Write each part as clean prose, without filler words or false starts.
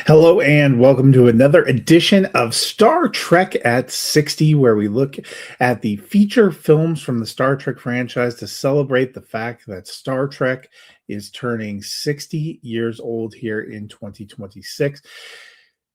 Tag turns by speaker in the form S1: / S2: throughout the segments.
S1: Hello and welcome to another edition of Star Trek at 60, where we look at the feature films from the Star Trek franchise to celebrate the fact that Star Trek is turning 60 years old here in 2026.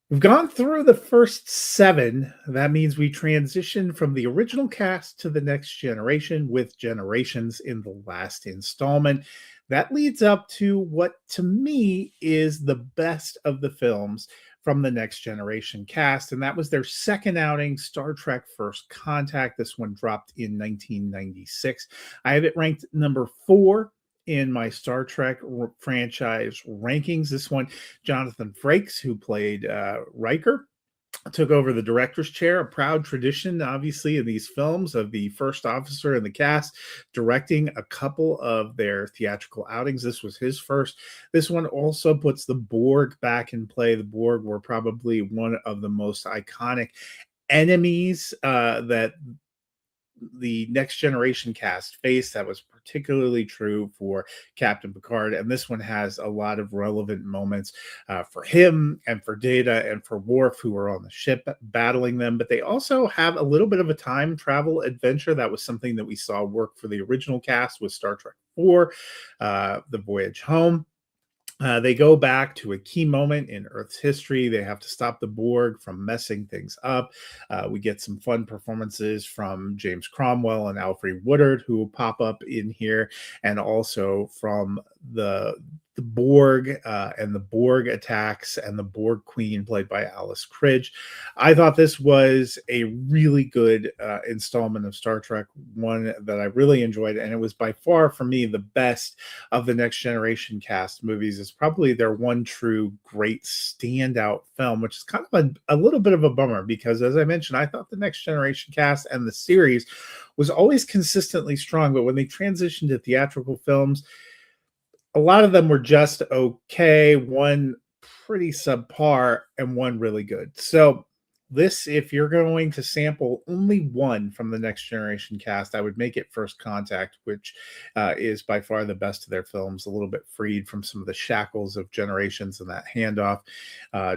S1: We've gone through the first seven. That means we transition from the original cast to the next generation with Generations in the last installment. That leads up to what to me is the best of the films from the Next Generation cast. And that was their second outing, Star Trek First Contact. This one dropped in 1996. I have it ranked number 4 in my Star Trek franchise rankings. This one, Jonathan Frakes, who played Riker, took over the director's chair, a proud tradition, obviously, in these films of the first officer in the cast directing a couple of their theatrical outings. This was his first. This one also puts the Borg back in play. The Borg were probably one of the most iconic enemies that the Next Generation cast faced. That was particularly true for Captain Picard, and this one has a lot of relevant moments for him and for Data and for Worf, who are on the ship battling them. But they also have a little bit of a time travel adventure. That was something that we saw work for the original cast with Star Trek 4, The Voyage Home. They go back to a key moment in Earth's history. They have to stop the Borg from messing things up. We get some fun performances from James Cromwell and Alfre Woodard, who will pop up in here, and also from the Borg and the Borg attacks and the Borg Queen, played by Alice Cridge. I thought this was a really good installment of Star Trek, one that I really enjoyed, and it was by far, for me, the best of the Next Generation cast movies. It's probably their one true great standout film, which is kind of a little bit of a bummer because, as I mentioned, I thought the Next Generation cast and the series was always consistently strong, but when they transitioned to theatrical films, a lot of them were just okay, one pretty subpar, and one really good. So this, if you're going to sample only one from the Next Generation cast, I would make it First Contact, which is by far the best of their films, a little bit freed from some of the shackles of Generations and that handoff.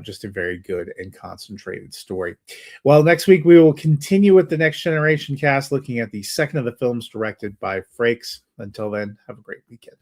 S1: Just a very good and concentrated story. Well, next week we will continue with the Next Generation cast, looking at the second of the films directed by Frakes. Until then, have a great weekend.